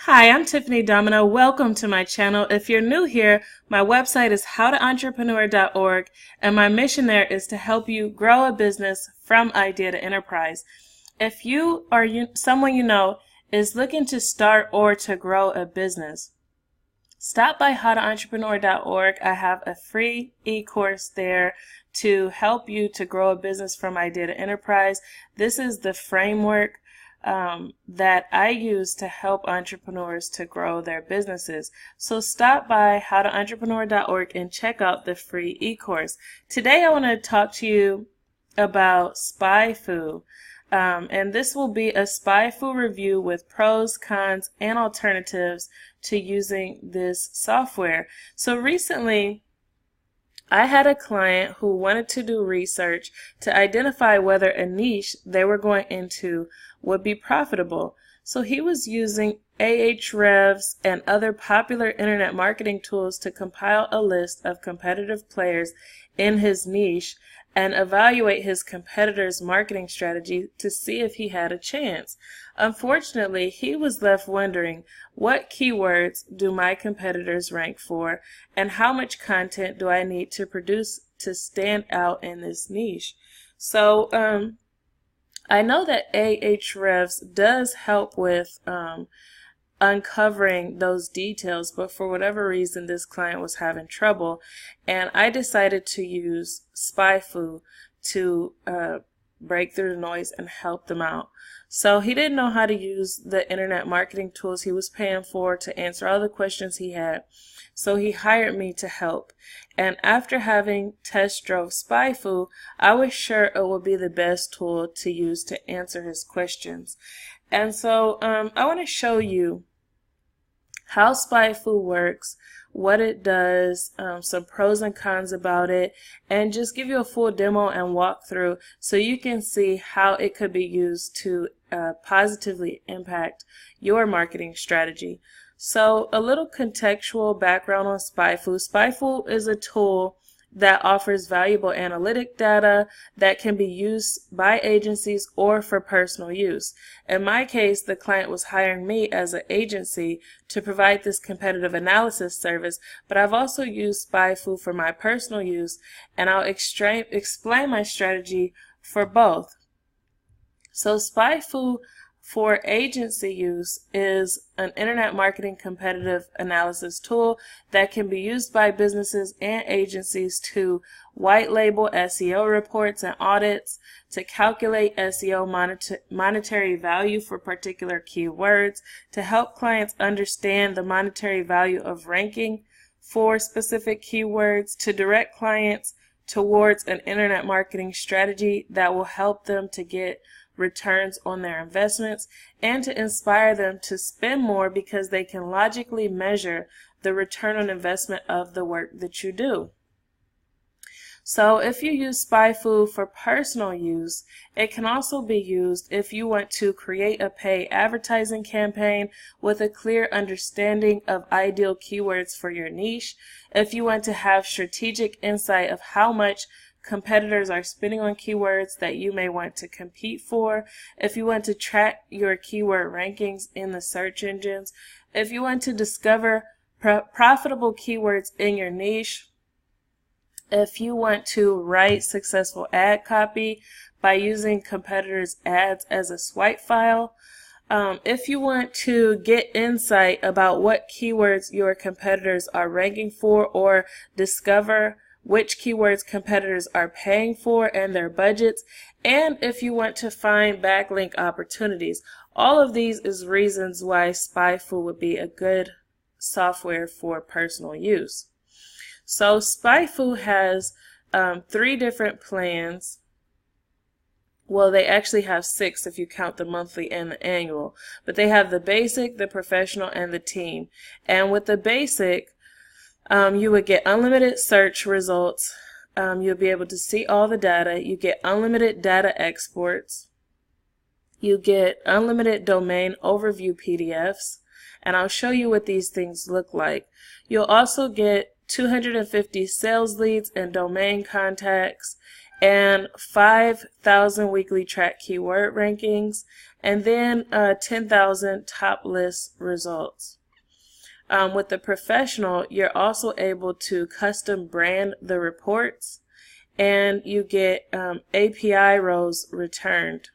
Hi, I'm Tiffany Domino. Welcome to my channel. If you're new here, my website is howtoentrepreneur.org, and my mission there is to help you grow a business from idea to enterprise. If you or someone you know is looking to start or to grow a business, stop by howtoentrepreneur.org. I have a free e-course there to help you to grow a business from idea to enterprise. This is the framework that I use to help entrepreneurs to grow their businesses. So stop by howtoentrepreneur.org and check out the free e-course. Today I want to talk to you about Spyfu. And this will be a Spyfu review with pros, cons, and alternatives to using this software. So recently, I had a client who wanted to do research to identify whether a niche they were going into would be profitable. So he was using Ahrefs and other popular internet marketing tools to compile a list of competitive players in his niche and evaluate his competitors' marketing strategy to see if he had a chance. Unfortunately, he was left wondering, what keywords do my competitors rank for, and how much content do I need to produce to stand out in this niche? So I know that Ahrefs does help with uncovering those details, but for whatever reason this client was having trouble, and I decided to use Spyfu to break through the noise and help them out. So he didn't know how to use the internet marketing tools he was paying for to answer all the questions he had, so he hired me to help. And after having test drove Spyfu, I was sure it would be the best tool to use to answer his questions. And so I want to show you how Spyfu works, what it does, some pros and cons about it, and just give you a full demo and walkthrough so you can see how it could be used to positively impact your marketing strategy. So a little contextual background on Spyfu. Spyfu is a tool that offers valuable analytic data that can be used by agencies or for personal use. In my case, the client was hiring me as an agency to provide this competitive analysis service, but I've also used Spyfu for my personal use, and I'll explain my strategy for both. So Spyfu for agency use is an internet marketing competitive analysis tool that can be used by businesses and agencies to white label SEO reports and audits, to calculate SEO monetary value for particular keywords, to help clients understand the monetary value of ranking for specific keywords, to direct clients towards an internet marketing strategy that will help them to get returns on their investments, and to inspire them to spend more because they can logically measure the return on investment of the work that you do. So if you use Spyfu for personal use, it can also be used if you want to create a paid advertising campaign with a clear understanding of ideal keywords for your niche, if you want to have strategic insight of how much competitors are spending on keywords that you may want to compete for, if you want to track your keyword rankings in the search engines, if you want to discover profitable keywords in your niche, if you want to write successful ad copy by using competitors' ads as a swipe file, if you want to get insight about what keywords your competitors are ranking for, or discover which keywords competitors are paying for and their budgets, and if you want to find backlink opportunities. All of these is reasons why Spyfu would be a good software for personal use. So Spyfu has 3 different plans. Well, they actually have 6 if you count the monthly and the annual, but they have the basic, the professional, and the team. And with the basic, you would get unlimited search results. You'll be able to see all the data. You get unlimited data exports. You get unlimited domain overview PDFs. And I'll show you what these things look like. You'll also get 250 sales leads and domain contacts, and 5,000 weekly track keyword rankings, and then 10,000 top list results. With the professional, you're also able to custom brand the reports, and you get API rows returned.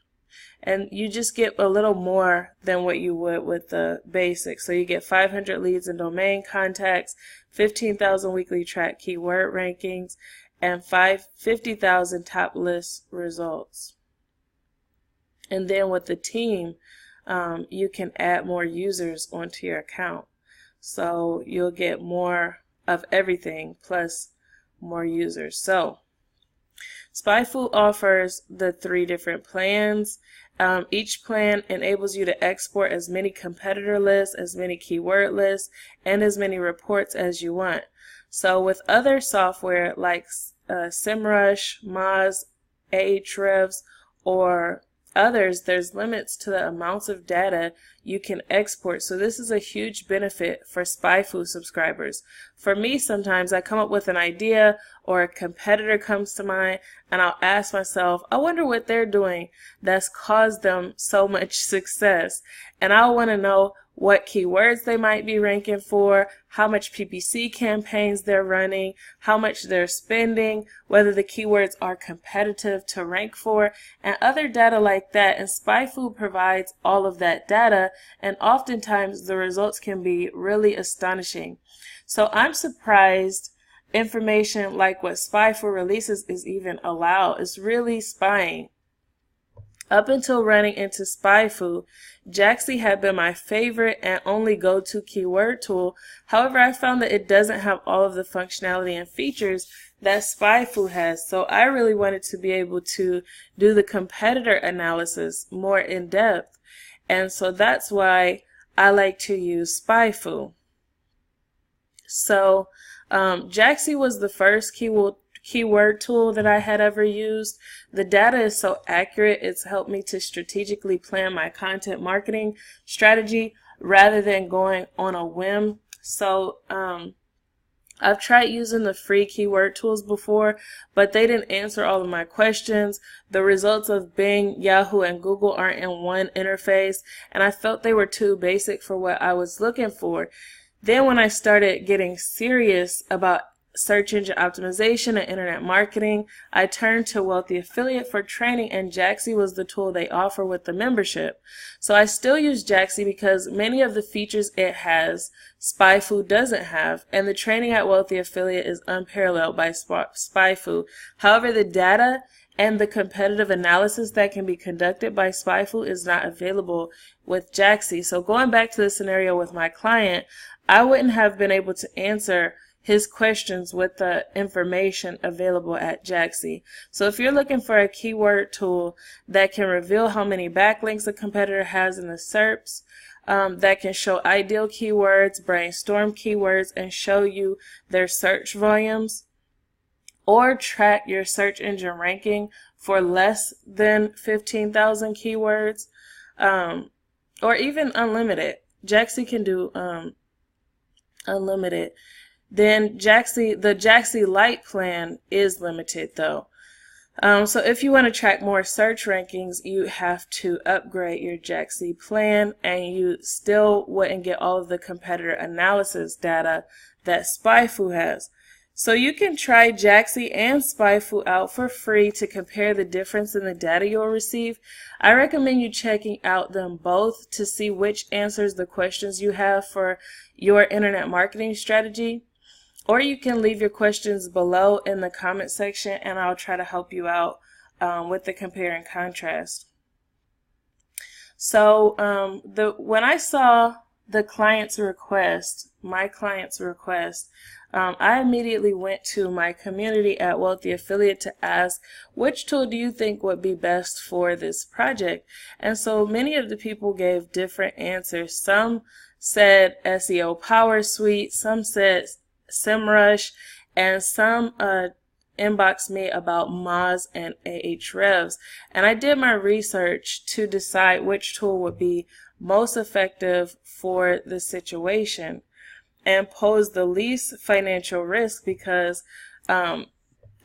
And you just get a little more than what you would with the basic. So you get 500 leads and domain contacts, 15,000 weekly track keyword rankings, and 50,000 top list results. And then with the team, you can add more users onto your account. So you'll get more of everything plus more users. So Spyfu offers the 3 different plans. Each plan enables you to export as many competitor lists, as many keyword lists, and as many reports as you want. So with other software like SEMrush, Moz, Ahrefs, or others, there's limits to the amounts of data you can export. So this is a huge benefit for Spyfu subscribers. For me, sometimes I come up with an idea or a competitor comes to mind, and I'll ask myself, I wonder what they're doing that's caused them so much success. And I'll want to know what keywords they might be ranking for, how much PPC campaigns they're running, how much they're spending, whether the keywords are competitive to rank for, and other data like that. And Spyfu provides all of that data, and oftentimes the results can be really astonishing. So I'm surprised information like what Spyfu releases is even allowed. It's really spying. Up until running into Spyfu, Jaxi had been my favorite and only go-to keyword tool. However, I found that it doesn't have all of the functionality and features that Spyfu has. So I really wanted to be able to do the competitor analysis more in depth. And so that's why I like to use Spyfu. So Jaxi was the first keyword tool that I had ever used. The data is so accurate, it's helped me to strategically plan my content marketing strategy rather than going on a whim. So I've tried using the free keyword tools before, but they didn't answer all of my questions. The results of Bing, Yahoo, and Google aren't in one interface, and I felt they were too basic for what I was looking for. Then when I started getting serious about search engine optimization and internet marketing, I turned to Wealthy Affiliate for training, and Jaxi was the tool they offer with the membership. So I still use Jaxi because many of the features it has, Spyfu doesn't have, and the training at Wealthy Affiliate is unparalleled by Spyfu. However, the data and the competitive analysis that can be conducted by Spyfu is not available with Jaxi. So going back to the scenario with my client, I wouldn't have been able to answer his questions with the information available at Jaxi. So if you're looking for a keyword tool that can reveal how many backlinks a competitor has in the SERPs, that can show ideal keywords, brainstorm keywords, and show you their search volumes, or track your search engine ranking for less than 15,000 keywords, or even unlimited. Jaxi can do unlimited. Then the Jaxi Lite plan is limited though. So if you want to track more search rankings, you have to upgrade your Jaxi plan, and you still wouldn't get all of the competitor analysis data that Spyfu has. So you can try Jaxi and Spyfu out for free to compare the difference in the data you'll receive. I recommend you checking out them both to see which answers the questions you have for your internet marketing strategy. Or you can leave your questions below in the comment section, and I'll try to help you out with the compare and contrast. So when I saw the client's request, my client's request, I immediately went to my community at Wealthy Affiliate to ask, which tool do you think would be best for this project? And so many of the people gave different answers. Some said SEO Power Suite, some said SEMrush, and some inboxed me about Moz and Ahrefs. And I did my research to decide which tool would be most effective for the situation and pose the least financial risk, because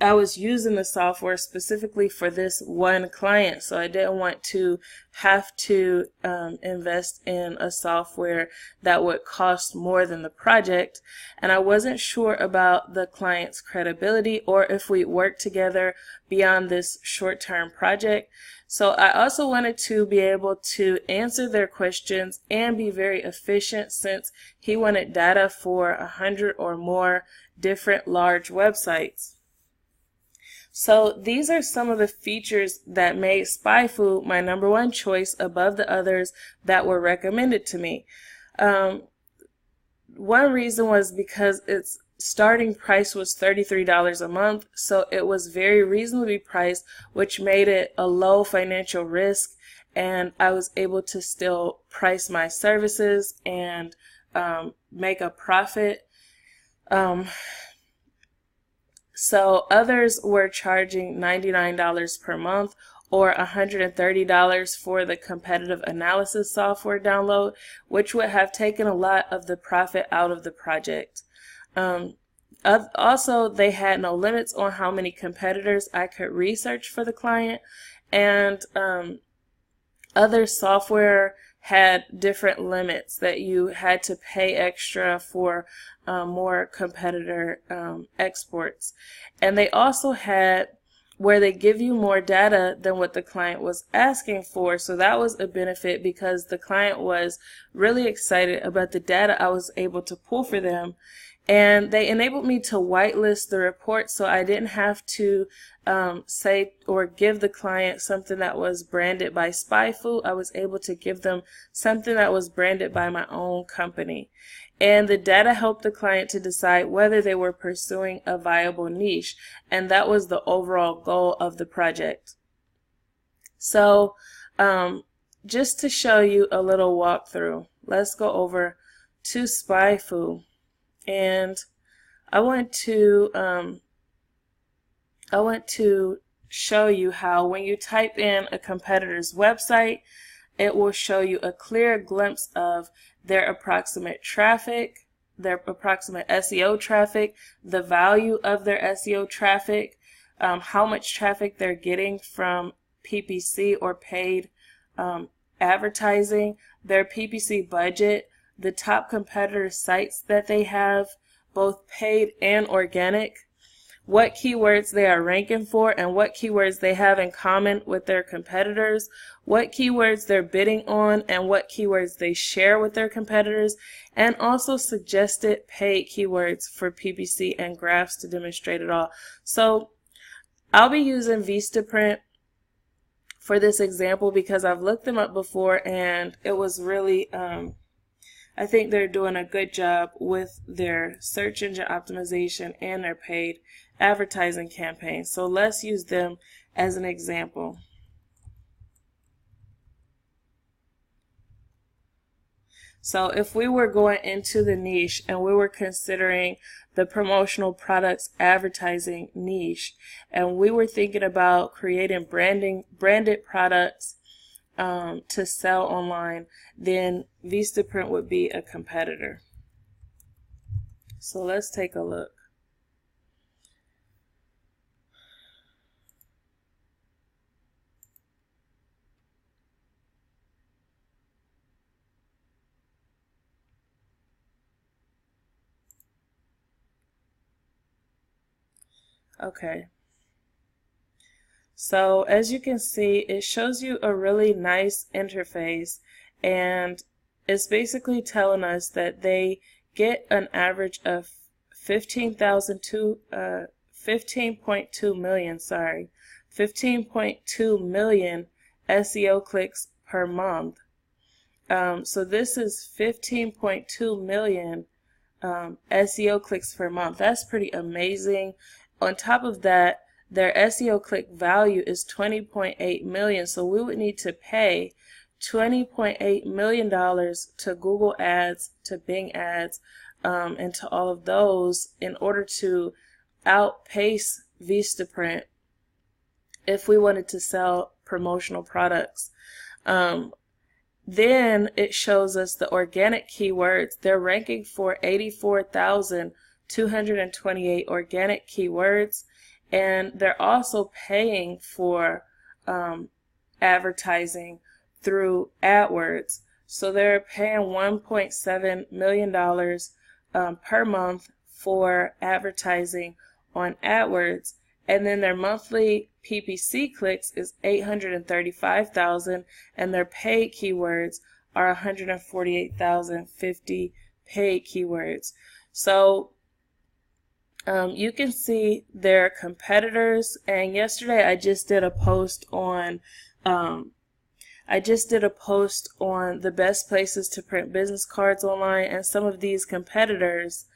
I was using the software specifically for this one client, so I didn't want to have to invest in a software that would cost more than the project, and I wasn't sure about the client's credibility or if we work together beyond this short-term project. So I also wanted to be able to answer their questions and be very efficient, since he wanted data for 100 or more different large websites. So these are some of the features that made Spyfu my #1 choice above the others that were recommended to me. One reason was because its starting price was $33 a month, so it was very reasonably priced, which made it a low financial risk, and I was able to still price my services and make a profit. So others were charging $99 per month or $130 for the competitive analysis software download, which would have taken a lot of the profit out of the project. Also, they had no limits on how many competitors I could research for the client, and other software had different limits that you had to pay extra for more competitor exports. And they also had where they give you more data than what the client was asking for. So that was a benefit because the client was really excited about the data I was able to pull for them. And they enabled me to whitelist the report, so I didn't have to say or give the client something that was branded by Spyfu. I was able to give them something that was branded by my own company. And the data helped the client to decide whether they were pursuing a viable niche, and that was the overall goal of the project. So just to show you a little walkthrough, let's go over to Spyfu. And I want to show you how when you type in a competitor's website, it will show you a clear glimpse of their approximate traffic, their approximate SEO traffic, the value of their SEO traffic, how much traffic they're getting from PPC or paid advertising, their PPC budget, the top competitor sites that they have, both paid and organic, what keywords they are ranking for, and what keywords they have in common with their competitors, what keywords they're bidding on, and what keywords they share with their competitors, and also suggested paid keywords for PPC and graphs to demonstrate it all. So I'll be using Vistaprint for this example because I've looked them up before, and it was really I think they're doing a good job with their search engine optimization and their paid advertising campaigns. So let's use them as an example. So if we were going into the niche and we were considering the promotional products advertising niche, and we were thinking about creating branded products to sell online, then Vistaprint would be a competitor. So let's take a look. Okay. So as you can see, it shows you a really nice interface, and it's basically telling us that they get an average of 15.2 million SEO clicks per month. So this is 15.2 million SEO clicks per month. That's pretty amazing. On top of that, their SEO click value is 20.8 million, so we would need to pay $20.8 million to Google Ads, to Bing Ads, and to all of those in order to outpace Vistaprint if we wanted to sell promotional products. Then it shows us the organic keywords. They're ranking for 84,228 organic keywords, and they're also paying for advertising through AdWords. So they're paying $1.7 million per month for advertising on AdWords, and then their monthly PPC clicks is 835,000, and their paid keywords are 148,050 paid keywords. So you can see their competitors, and yesterday I just did a post on the best places to print business cards online, and some of these competitors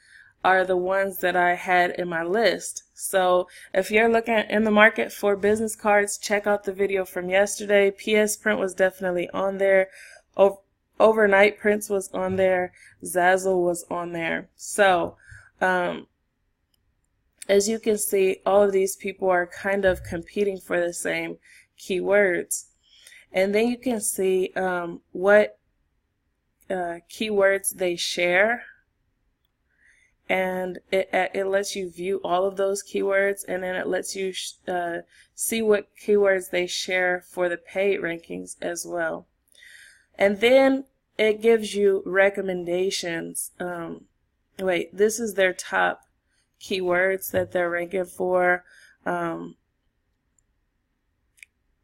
are the ones that I had in my list. So if you're looking in the market for business cards, check out the video from yesterday. PS Print was definitely on there. Overnight Prints was on there. Zazzle was on there. So as you can see, all of these people are kind of competing for the same keywords. And then you can see what keywords they share, and it lets you view all of those keywords, and then it lets you see what keywords they share for the paid rankings as well. And then it gives you recommendations. This is their top keywords that they're ranking for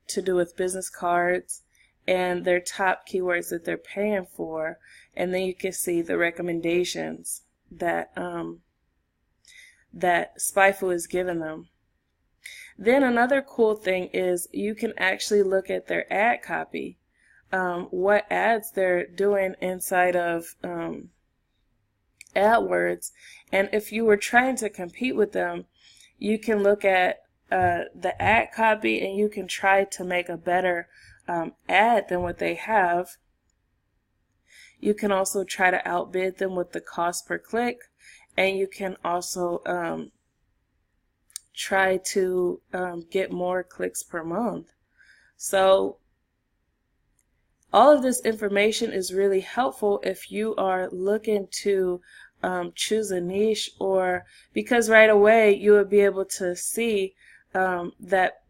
to do with business cards, and their top keywords that they're paying for, and then you can see the recommendations that that Spyfu is giving them. Then another cool thing is you can actually look at their ad copy, what ads they're doing inside of AdWords, and if you were trying to compete with them, you can look at the ad copy, and you can try to make a better ad than what they have. You can also try to outbid them with the cost per click, and you can also try to get more clicks per month. So all of this information is really helpful if you are looking to choose a niche, or because right away you would be able to see that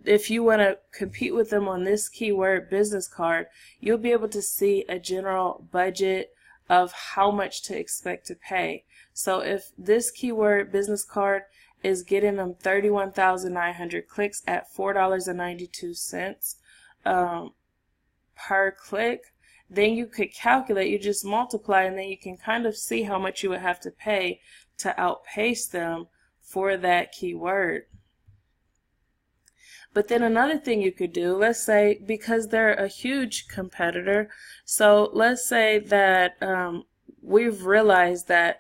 if you want to compete with them on this keyword business card, you'll be able to see a general budget of how much to expect to pay. So if this keyword business card is getting them 31,900 clicks at $4.92 per click, then you could calculate, you just multiply, and then you can kind of see how much you would have to pay to outpace them for that keyword. But then another thing you could do, let's say, because they're a huge competitor, so let's say that we've realized that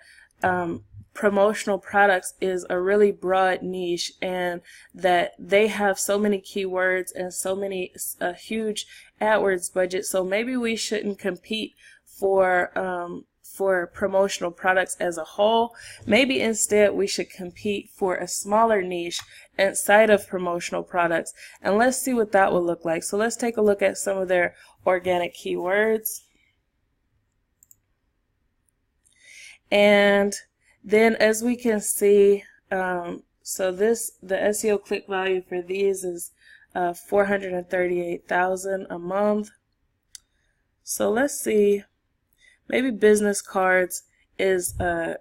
promotional products is a really broad niche, and that they have so many keywords and so many huge AdWords budget, so maybe we shouldn't compete for promotional products as a whole. Maybe instead we should compete for a smaller niche inside of promotional products, and let's see what that will look like. So let's take a look at some of their organic keywords, and then as we can see, so the SEO click value for these is 438,000 a month. So let's see, maybe business cards is one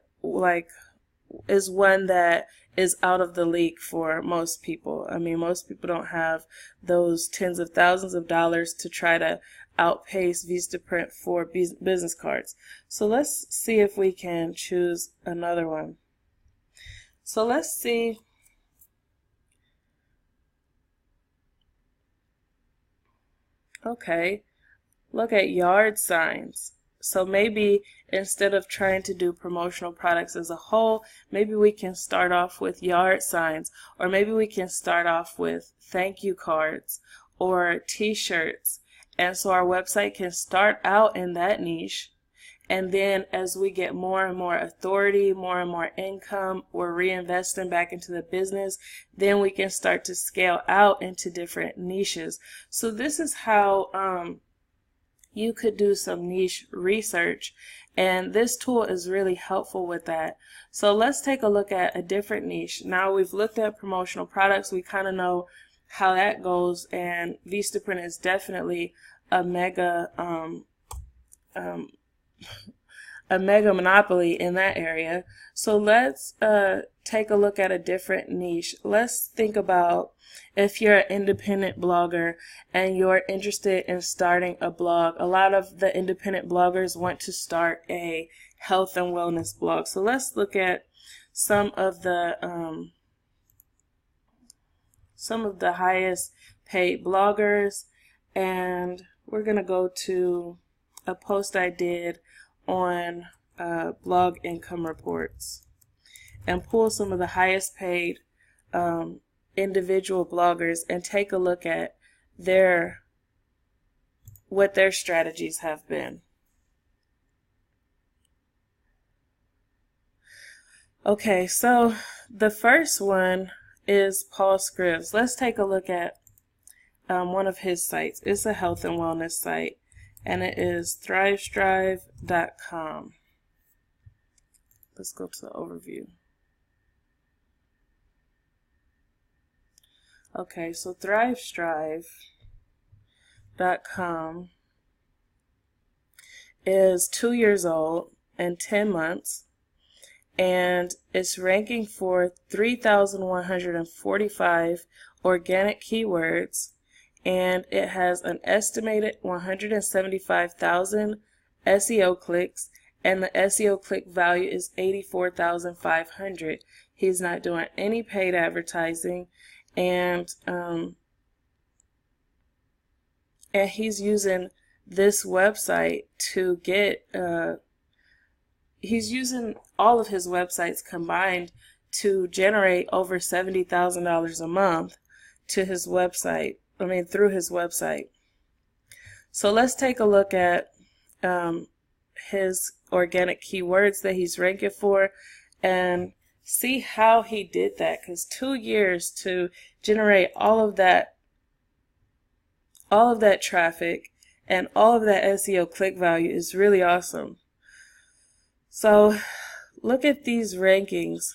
that is out of the league for most people. I mean, most people don't have those tens of thousands of dollars to try to outpace Vistaprint for business cards. So let's see if we can choose another one. So let's see. Okay, look at yard signs. So maybe instead of trying to do promotional products as a whole, maybe we can start off with yard signs, or maybe we can start off with thank you cards or t-shirts. And so our website can start out in that niche, and then as we get more and more authority, more and more income, we're reinvesting back into the business, then we can start to scale out into different niches. So this is how you could do some niche research, and this tool is really helpful with that. So let's take a look at a different niche. Now we've looked at promotional products, we kind of know how that goes, and Vistaprint is definitely a mega monopoly in that area. So let's take a look at a different niche. Let's think about if you're an independent blogger and you're interested in starting a blog. A lot of the independent bloggers want to start a health and wellness blog. So let's look at some of the highest paid bloggers, and we're going to go to a post I did on blog income reports and pull some of the highest paid individual bloggers and take a look at what their strategies have been. Okay, so the first one is Paul Scrivs. Let's take a look at one of his sites. It's a health and wellness site, and it is thrivestrive.com. Let's go to the overview. Okay, so thrivestrive.com is 2 years old and 10 months, and it's ranking for 3,145 organic keywords, and it has an estimated 175,000 SEO clicks, and the SEO click value is 84,500. He's not doing any paid advertising, and he's using this website to get he's using all of his websites combined to generate over $70,000 a month to his website. Through his website. So let's take a look at his organic keywords that he's ranking for and see how he did that, because 2 years to generate all of that traffic and all of that SEO click value is really awesome. So look at these rankings.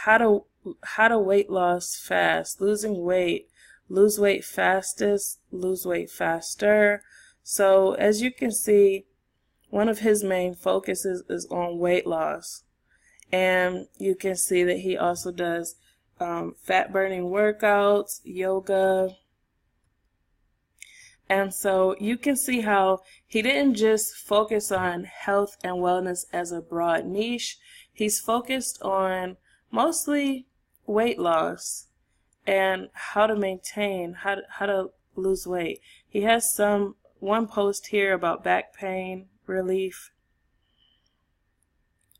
How to weight loss fast, losing weight, lose weight fastest, lose weight faster. So as you can see, one of his main focuses is on weight loss. And you can see that he also does fat burning workouts, yoga. And so you can see how he didn't just focus on health and wellness as a broad niche. He's focused on mostly weight loss and how to maintain, how to lose weight. He has one post here about back pain relief,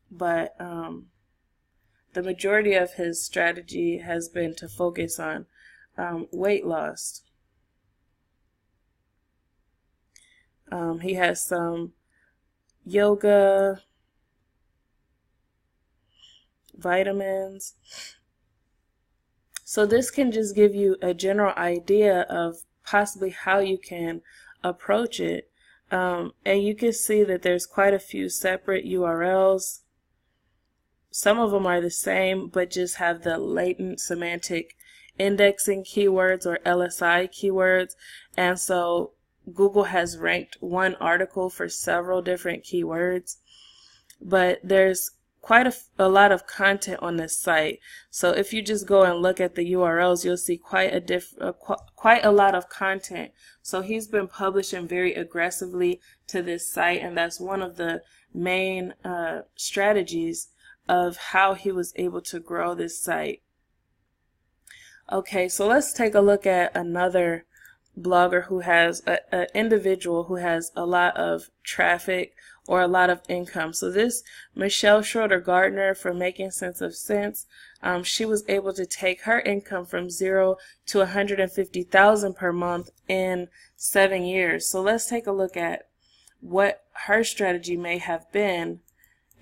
but the majority of his strategy has been to focus on weight loss. He has some yoga, vitamins. So this can just give you a general idea of possibly how you can approach it. And you can see that there's quite a few separate URLs. Some of them are the same, but just have the latent semantic indexing keywords or LSI keywords. And so Google has ranked one article for several different keywords. But there's quite a lot of content on this site. So if you just go and look at the URLs, you'll see quite a lot of content. So he's been publishing very aggressively to this site, and that's one of the main strategies of how he was able to grow this site. Okay, so let's take a look at another blogger who has an individual who has a lot of traffic or a lot of income. So this Michelle Schroeder Gardner from Making Sense of Sense, she was able to take her income from 0 to 150,000 per month in 7 years. So let's take a look at what her strategy may have been.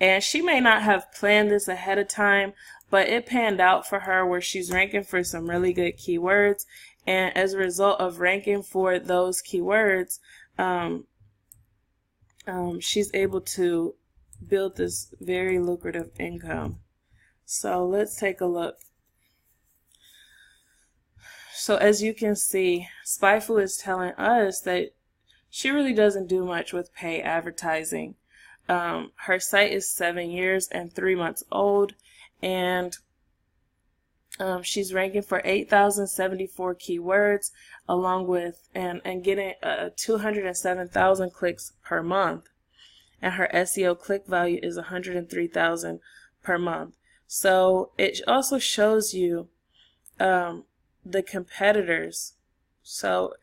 And she may not have planned this ahead of time, but it panned out for her where she's ranking for some really good keywords. And as a result of ranking for those keywords, she's able to build this very lucrative income. So let's take a look. So as you can see, Spyfu is telling us that she really doesn't do much with paid advertising. Her site is 7 years and 3 months old, and she's ranking for 8,074 keywords, along with and getting 207,000 clicks per month. And her SEO click value is 103,000 per month. So it also shows you the competitors. So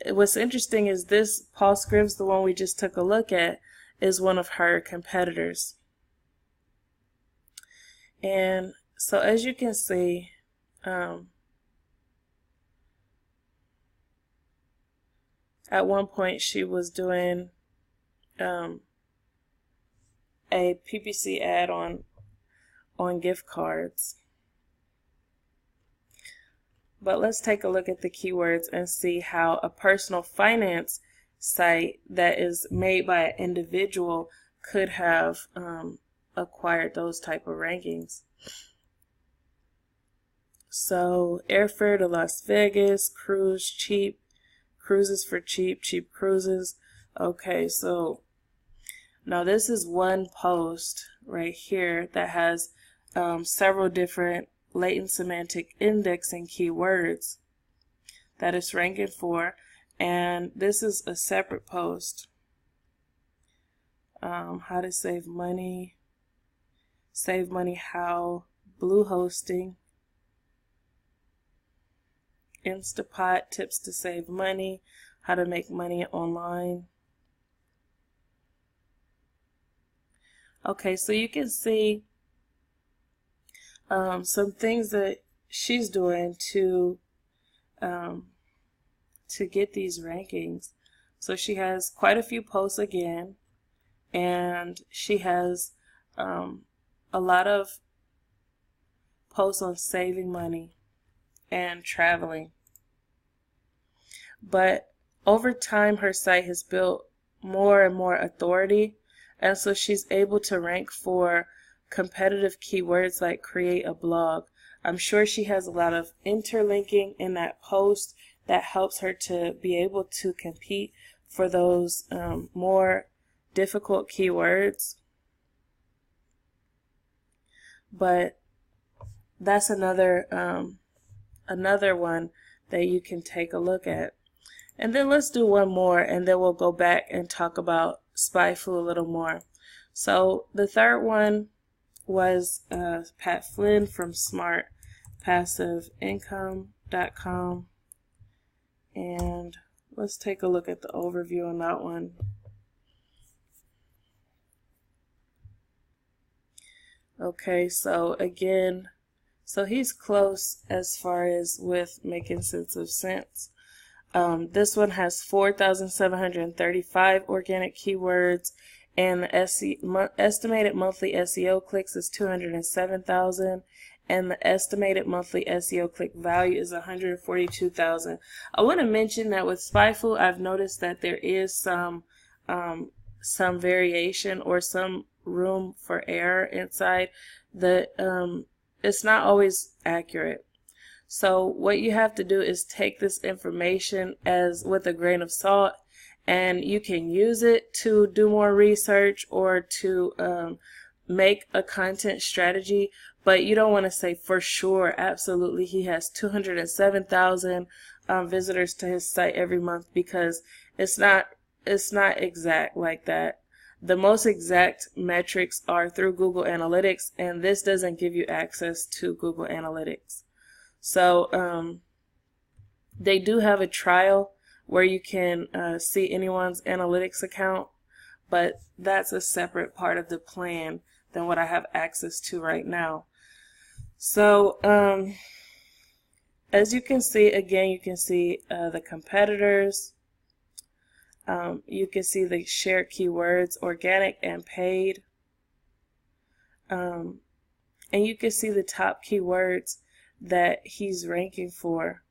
what's interesting is this Paul Scribs, the one we just took a look at, is one of her competitors. And so as you can see, at one point she was doing a PPC ad on gift cards. But let's take a look at the keywords and see how a personal finance site that is made by an individual could have acquired those type of rankings. So airfare to Las Vegas, cruise cheap, cruises for cheap, cheap cruises. Okay, so now this is one post right here that has several different latent semantic indexing keywords that it's ranking for, and this is a separate post. How to save money how, Blue hosting, Instapot, tips to save money, how to make money online. Okay, so you can see some things that she's doing to get these rankings. So she has quite a few posts again, and she has a lot of posts on saving money and traveling. But over time, her site has built more and more authority, and so she's able to rank for competitive keywords like create a blog. I'm sure she has a lot of interlinking in that post that helps her to be able to compete for those more difficult keywords. But that's another one that you can take a look at. And then let's do one more, and then we'll go back and talk about Spyfu a little more. So the third one was Pat Flynn from smartpassiveincome.com, and let's take a look at the overview on that one. Okay, so again, so he's close as far as with making sense of sense. This one has 4,735 organic keywords, and the estimated monthly SEO clicks is 207,000, and the estimated monthly SEO click value is 142,000. I want to mention that with Spyfu, I've noticed that there is some variation or some room for error inside. It's not always accurate. So what you have to do is take this information as with a grain of salt, and you can use it to do more research or to make a content strategy, but you don't want to say for sure, absolutely, he has 207,000 visitors to his site every month, because it's not exact like that. The most exact metrics are through Google Analytics, and this doesn't give you access to Google Analytics. So they do have a trial where you can see anyone's analytics account, but that's a separate part of the plan than what I have access to right now. So as you can see, again, you can see the competitors. You can see the shared keywords, organic and paid. And you can see the top keywords that he's ranking for: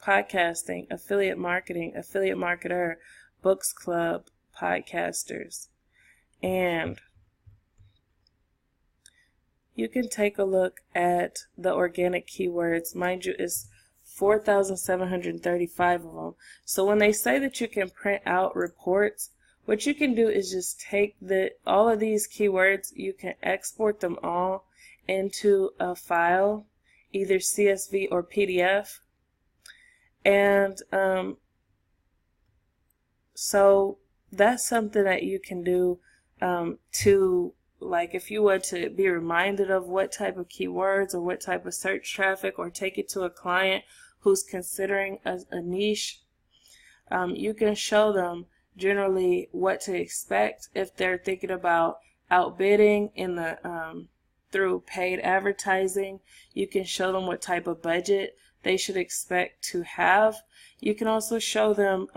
podcasting, affiliate marketing, affiliate marketer, books club, podcasters. And you can take a look at the organic keywords. Mind you, it's 4,735 of them. So when they say that you can print out reports, what you can do is just take all of these keywords, you can export them all into a file, either CSV or PDF. And so that's something that you can do to, like, if you want to be reminded of what type of keywords or what type of search traffic, or take it to a client who's considering a niche, you can show them generally what to expect if they're thinking about outbidding in the through paid advertising. You can show them what type of budget they should expect to have. You can also show them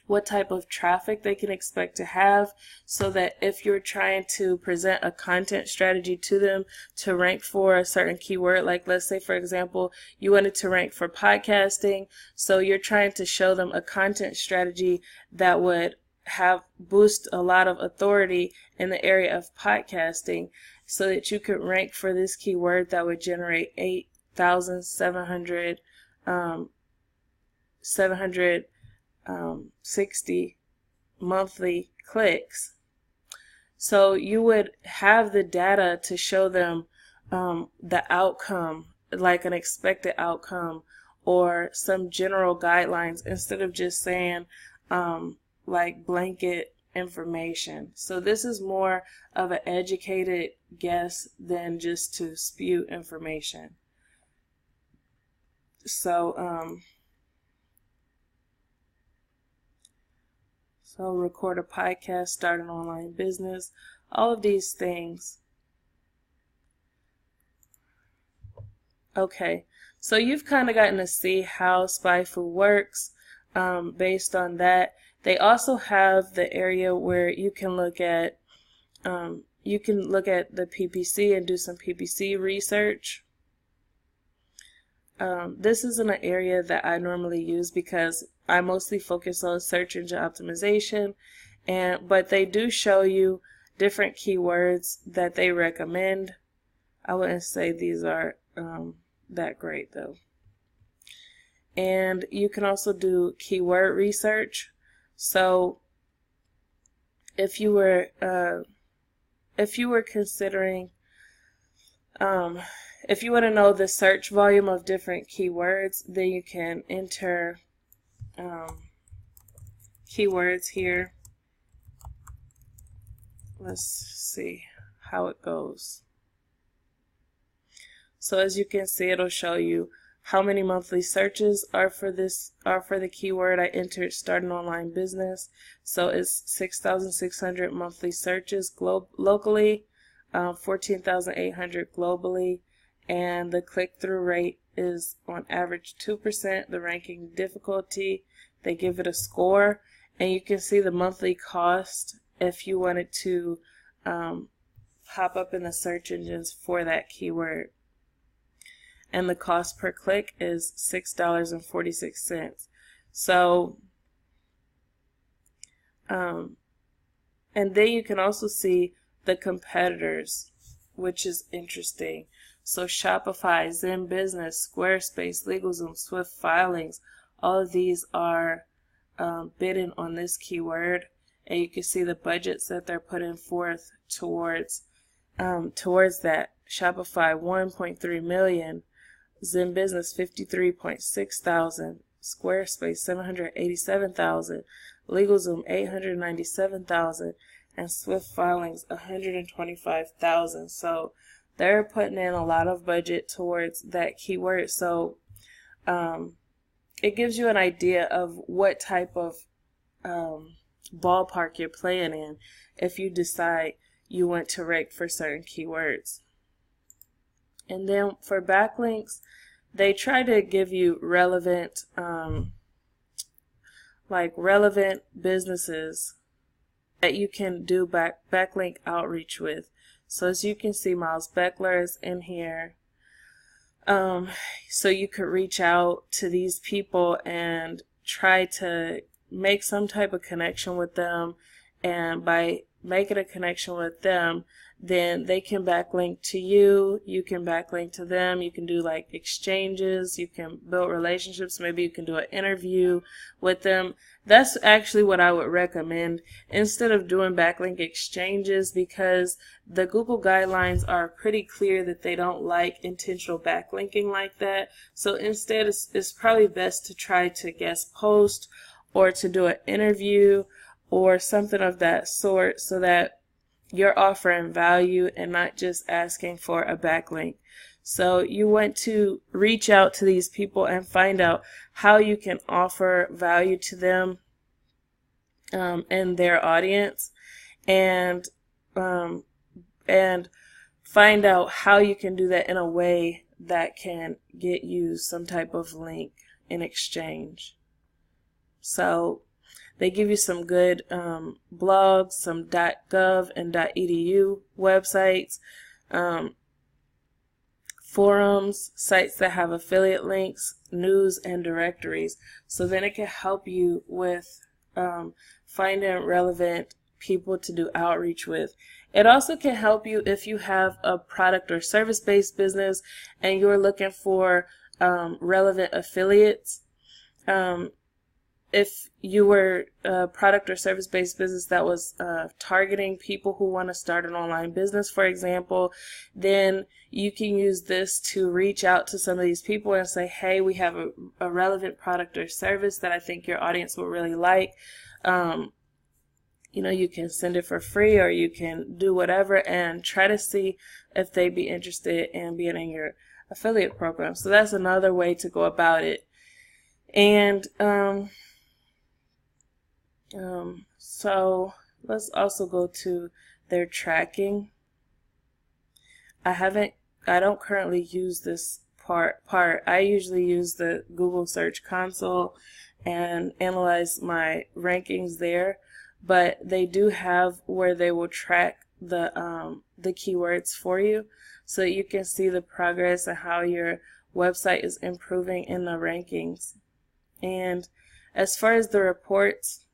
what type of traffic they can expect to have, so that if you're trying to present a content strategy to them to rank for a certain keyword, like let's say for example you wanted to rank for podcasting, so you're trying to show them a content strategy that would boost a lot of authority in the area of podcasting, so that you could rank for this keyword that would generate 760 monthly clicks. So you would have the data to show them the outcome, like an expected outcome or some general guidelines, instead of just saying like blanket information. So this is more of an educated guess than just to spew information. So So record a podcast, start an online business, all of these things. Okay, so you've kind of gotten to see how Spyfu works based on that. They also have the area where you can look at the PPC and do some PPC research. This isn't an area that I normally use because I mostly focus on search engine optimization, but they do show you different keywords that they recommend. I wouldn't say these are that great though. And you can also do keyword research. So if you were considering if you want to know the search volume of different keywords, then you can enter keywords here. Let's see how it goes. So as you can see, it'll show you how many monthly searches are for the keyword I entered, start an online business. So it's 6,600 monthly searches locally, 14,800 globally, and the click-through rate is on average 2%. The ranking difficulty, they give it a score, and you can see the monthly cost if you wanted to pop up in the search engines for that keyword. And the cost per click is $6.46. So, and then you can also see the competitors, which is interesting. So Shopify, Zen Business, Squarespace, LegalZoom, Swift Filings, all of these are bidding on this keyword, and you can see the budgets that they're putting forth towards that. Shopify 1.3 million, Zen Business 53.6 thousand, Squarespace 787,000, LegalZoom 897,000, and Swift Filings 125,000. So they're putting in a lot of budget towards that keyword. So it gives you an idea of what type of ballpark you're playing in if you decide you want to rank for certain keywords. And then for backlinks, they try to give you relevant relevant businesses that you can do backlink outreach with. So as you can see, Miles Beckler is in here. So you could reach out to these people and try to make some type of connection with them, and by making a connection with them, then they can backlink to you, you can backlink to them, you can do like exchanges, you can build relationships, maybe you can do an interview with them. That's actually what I would recommend instead of doing backlink exchanges, because the Google guidelines are pretty clear that they don't like intentional backlinking like that. So instead, it's probably best to try to guest post or to do an interview or something of that sort, so that you're offering value and not just asking for a backlink. So you want to reach out to these people and find out how you can offer value to them and their audience, and find out how you can do that in a way that can get you some type of link in exchange. So they give you some good blogs, some .gov and .edu websites, forums, sites that have affiliate links, news, and directories. So then it can help you with finding relevant people to do outreach with. It also can help you if you have a product or service-based business and you're looking for relevant affiliates. If you were a product or service-based business that was targeting people who want to start an online business, for example, then you can use this to reach out to some of these people and say, hey, we have a relevant product or service that I think your audience will really like. You know, you can send it for free, or you can do whatever and try to see if they'd be interested in being in your affiliate program. So that's another way to go about it. And so let's also go to their tracking. I don't currently use this part. I usually use the Google Search Console and analyze my rankings there, but they do have where they will track the keywords for you, so you can see the progress and how your website is improving in the rankings. And as far as the reports,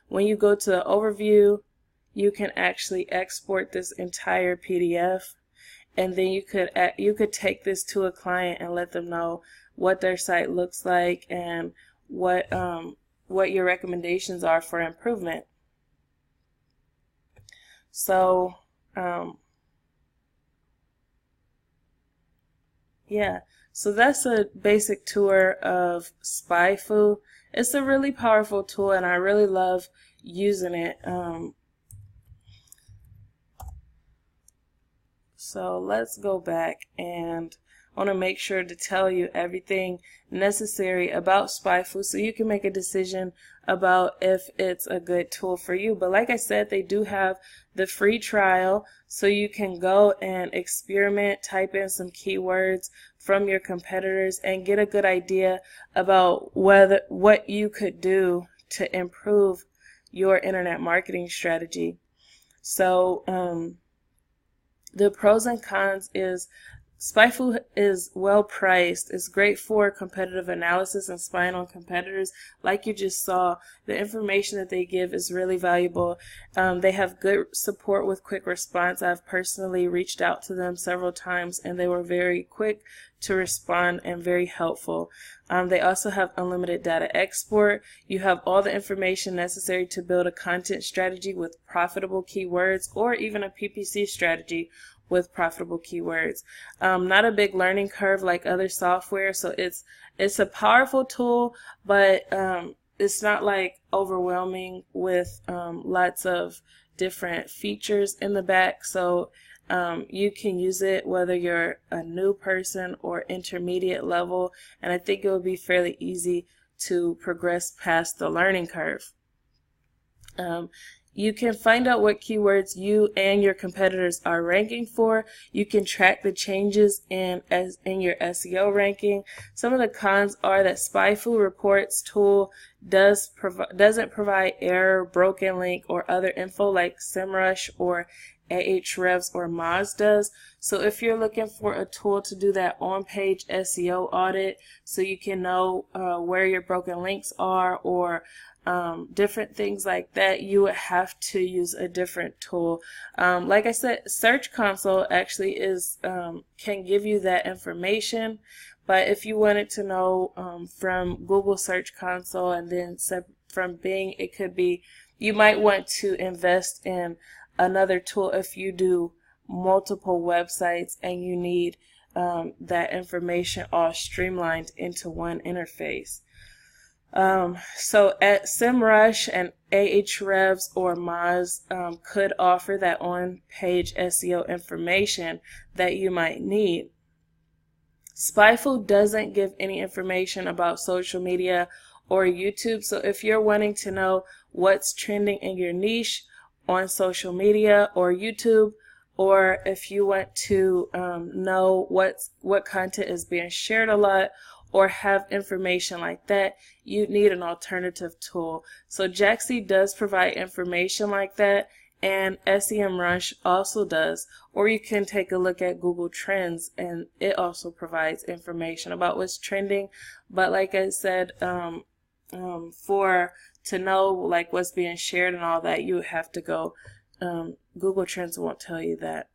when you go to the overview, you can actually export this entire PDF, and then you could take this to a client and let them know what their site looks like and what your recommendations are for improvement. So yeah, so that's a basic tour of Spyfu. It's a really powerful tool, and I really love using it. So let's go back, and I want to make sure to tell you everything necessary about Spyfu so you can make a decision about if it's a good tool for you. But like I said, they do have the free trial, so you can go and experiment, type in some keywords from your competitors and get a good idea about what you could do to improve your internet marketing strategy. So the pros and cons is Spyfu is well priced. It's great for competitive analysis and spying on competitors. Like you just saw, the information that they give is really valuable. They have good support with quick response. I've personally reached out to them several times, and they were very quick to respond and very helpful. They also have unlimited data export. You have all the information necessary to build a content strategy with profitable keywords, or even a PPC strategy with profitable keywords. Not a big learning curve like other software, so it's a powerful tool, but it's not like overwhelming with lots of different features in the back. So you can use it whether you're a new person or intermediate level, and I think it will be fairly easy to progress past the learning curve. You can find out what keywords you and your competitors are ranking for. You can track the changes in your SEO ranking. Some of the cons are that Spyfu reports tool doesn't provide error, broken link, or other info like SEMrush or Ahrefs or Moz does. So if you're looking for a tool to do that on-page SEO audit so you can know where your broken links are or different things like that, you would have to use a different tool. Like I said, Search Console actually can give you that information, but if you wanted to know from Google Search Console and then from Bing, it could be, you might want to invest in another tool if you do multiple websites and you need that information all streamlined into one interface. So at SEMrush and Ahrefs or Moz could offer that on-page SEO information that you might need. Spyfu doesn't give any information about social media or YouTube, so if you're wanting to know what's trending in your niche on social media or YouTube, or if you want to know what content is being shared a lot or have information like that, you need an alternative tool. So Jaxi does provide information like that, and SEMrush also does. Or you can take a look at Google Trends, and it also provides information about what's trending. But like I said, to know like what's being shared and all that, you have to go. Google Trends won't tell you that.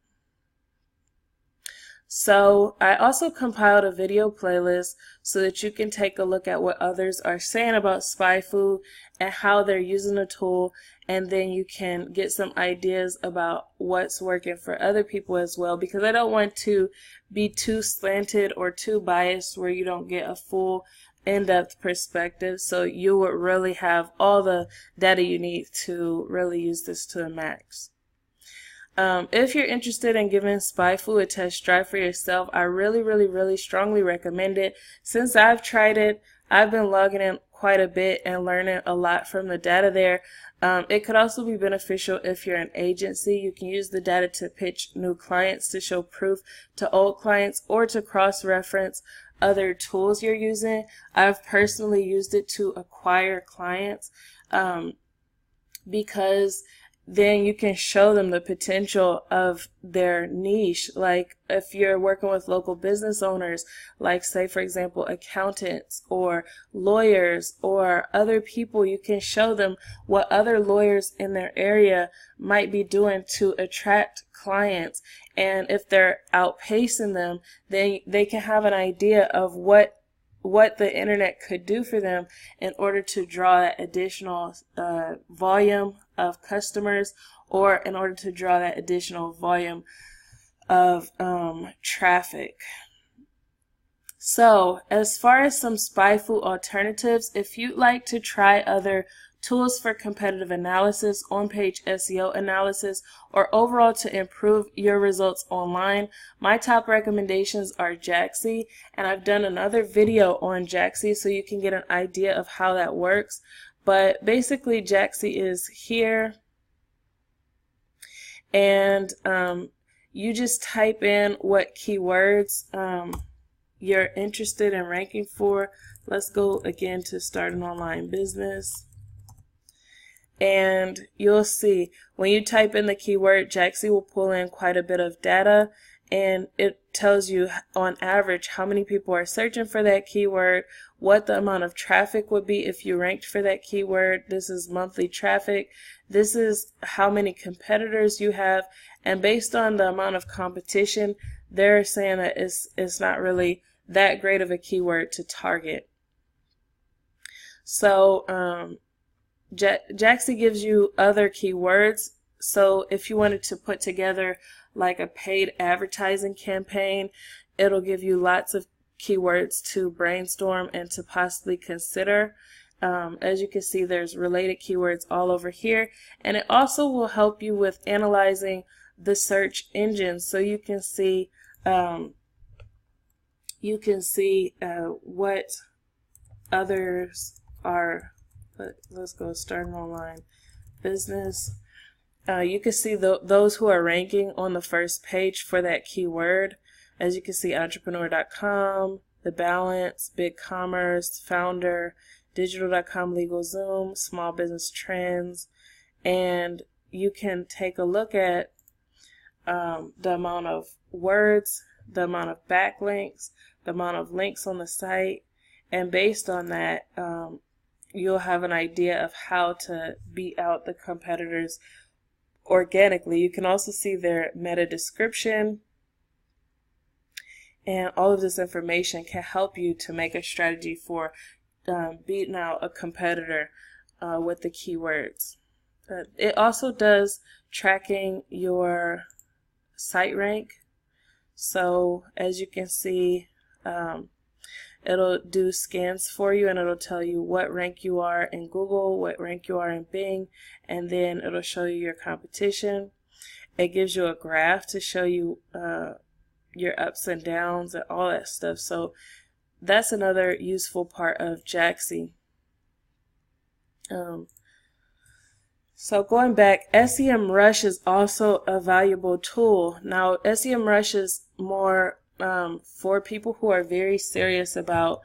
So I also compiled a video playlist so that you can take a look at what others are saying about Spyfu and how they're using the tool, and then you can get some ideas about what's working for other people as well, because I don't want to be too slanted or too biased where you don't get a full in-depth perspective, so you would really have all the data you need to really use this to the max. If you're interested in giving Spyfu a test drive for yourself, I really strongly recommend it. Since I've tried it, I've been logging in quite a bit and learning a lot from the data there. It could also be beneficial if you're an agency. You can use the data to pitch new clients, to show proof to old clients, or to cross-reference other tools you're using. I've personally used it to acquire clients because then you can show them the potential of their niche. Like if you're working with local business owners, like say for example accountants or lawyers or other people, you can show them what other lawyers in their area might be doing to attract clients, and if they're outpacing them, then they can have an idea of what the internet could do for them in order to draw that additional volume of customers, or in order to draw that additional volume of traffic. So as far as some Spyfu alternatives, if you'd like to try other tools for competitive analysis, on-page SEO analysis, or overall to improve your results online, my top recommendations are Jaxi, and I've done another video on Jaxi so you can get an idea of how that works. But basically Jaxi is here, and you just type in what keywords you're interested in ranking for. Let's go again to start an online business. And you'll see when you type in the keyword, Jaxi will pull in quite a bit of data, and it tells you on average how many people are searching for that keyword, what the amount of traffic would be if you ranked for that keyword. This is monthly traffic. This is how many competitors you have, and based on the amount of competition, they're saying that it's not really that great of a keyword to target. So Jaxi gives you other keywords. So if you wanted to put together like a paid advertising campaign, it'll give you lots of keywords to brainstorm and to possibly consider. As you can see, there's related keywords all over here, and it also will help you with analyzing the search engines, so you can see what others are. Let's go start an online business. You can see those who are ranking on the first page for that keyword. As you can see, entrepreneur.com, The Balance, BigCommerce, Founder, Digital.com, LegalZoom, Small Business Trends, and you can take a look at the amount of words, the amount of backlinks, the amount of links on the site, and based on that, you'll have an idea of how to beat out the competitors organically. You can also see their meta description, and all of this information can help you to make a strategy for beating out a competitor with the keywords. It also does tracking your site rank. So as you can see, it'll do scans for you, and it'll tell you what rank you are in Google, what rank you are in Bing, and then it'll show you your competition. It gives you a graph to show you your ups and downs and all that stuff. So that's another useful part of Jaxi. So going back, SEMrush is also a valuable tool. Now, SEMrush is more for people who are very serious about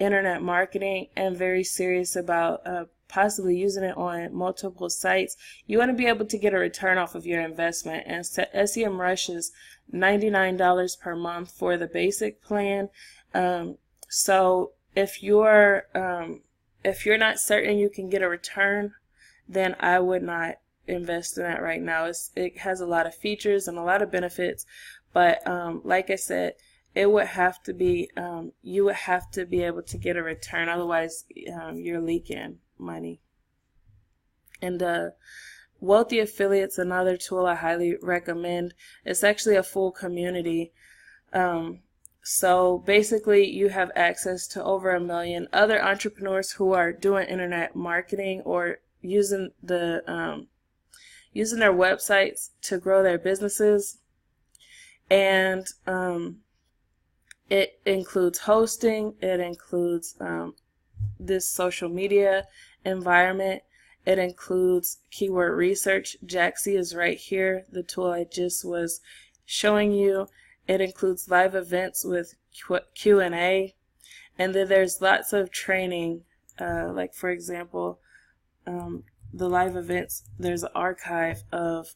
internet marketing and very serious about possibly using it on multiple sites. You want to be able to get a return off of your investment, and SEMrush is $99 per month for the basic plan. So if you're not certain you can get a return, then I would not invest in that right now. It has a lot of features and a lot of benefits, but like I said, it would have to be you would have to be able to get a return, otherwise you're leaking money. And Wealthy Affiliates, another tool I highly recommend. It's actually a full community. So basically you have access to over 1 million other entrepreneurs who are doing internet marketing or using their websites to grow their businesses. And it includes hosting, it includes this social media environment, it includes keyword research. Jaxi is right here, the tool I just was showing you. It includes live events with Q&A, and then there's lots of training, like for example, the live events. There's an archive of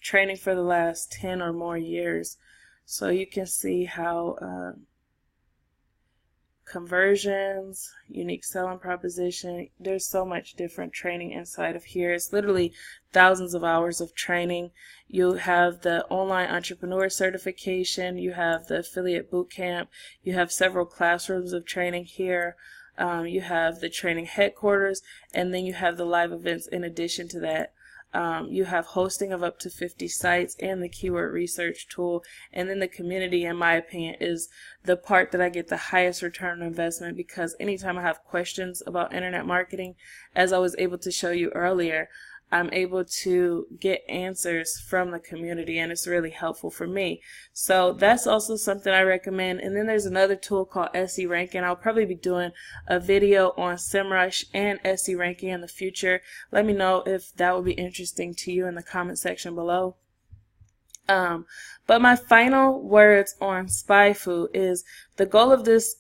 training for the last 10 or more years, so you can see how conversions, unique selling proposition, there's so much different training inside of here. It's literally thousands of hours of training. You have the online entrepreneur certification, you have the affiliate bootcamp, you have several classrooms of training here, you have the training headquarters, and then you have the live events in addition to that. You have hosting of up to 50 sites and the keyword research tool. And then the community, in my opinion, is the part that I get the highest return on investment, because anytime I have questions about internet marketing, as I was able to show you earlier, I'm able to get answers from the community, and it's really helpful for me. So that's also something I recommend. And then there's another tool called SE Ranking. I'll probably be doing a video on SEMrush and SE Ranking in the future. Let me know if that would be interesting to you in the comment section below. But my final words on Spyfu is the goal of this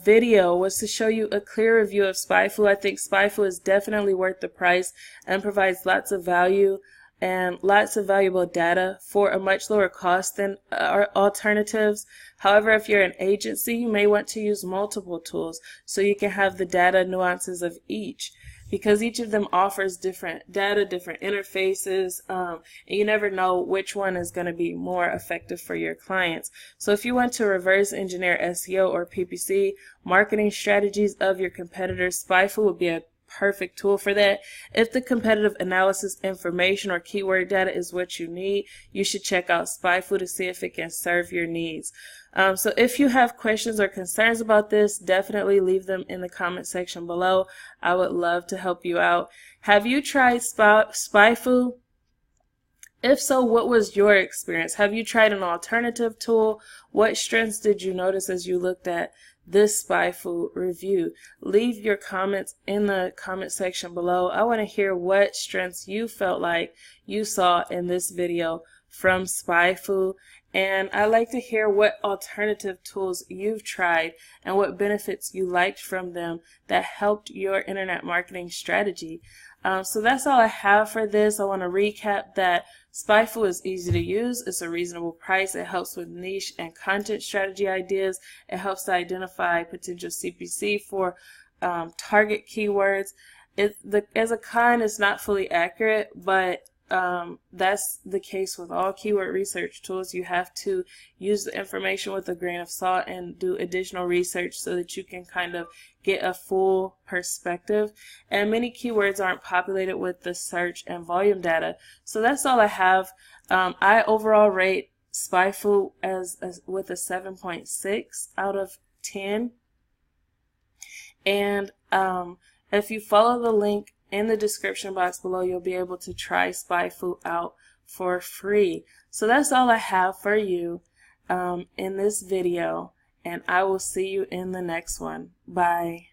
video was to show you a clear review of Spyfu. I think Spyfu is definitely worth the price and provides lots of value and lots of valuable data for a much lower cost than alternatives. However, if you're an agency, you may want to use multiple tools so you can have the data nuances of each, because each of them offers different data, different interfaces, and you never know which one is going to be more effective for your clients. So if you want to reverse engineer SEO or PPC marketing strategies of your competitors, Spyfu would be a perfect tool for that. If the competitive analysis information or keyword data is what you need, you should check out Spyfu to see if it can serve your needs. So if you have questions or concerns about this, definitely leave them in the comment section below. I would love to help you out. Have you tried Spyfu? If so, what was your experience? Have you tried an alternative tool? What strengths did you notice as you looked at this Spyfu review? Leave your comments in the comment section below. I want to hear what strengths you felt like you saw in this video from Spyfu, and I'd like to hear what alternative tools you've tried and what benefits you liked from them that helped your internet marketing strategy. So that's all I have for this. I want to recap that Spyfu is easy to use. It's a reasonable price. It helps with niche and content strategy ideas. It helps to identify potential CPC for target keywords. As a con, it's not fully accurate, but that's the case with all keyword research tools. You have to use the information with a grain of salt and do additional research so that you can kind of get a full perspective. And many keywords aren't populated with the search and volume data. So that's all I have. I overall rate Spyfu with a 7.6 out of 10. And if you follow the link in the description box below, you'll be able to try Spyfu out for free. So that's all I have for you in this video, and I will see you in the next one. Bye.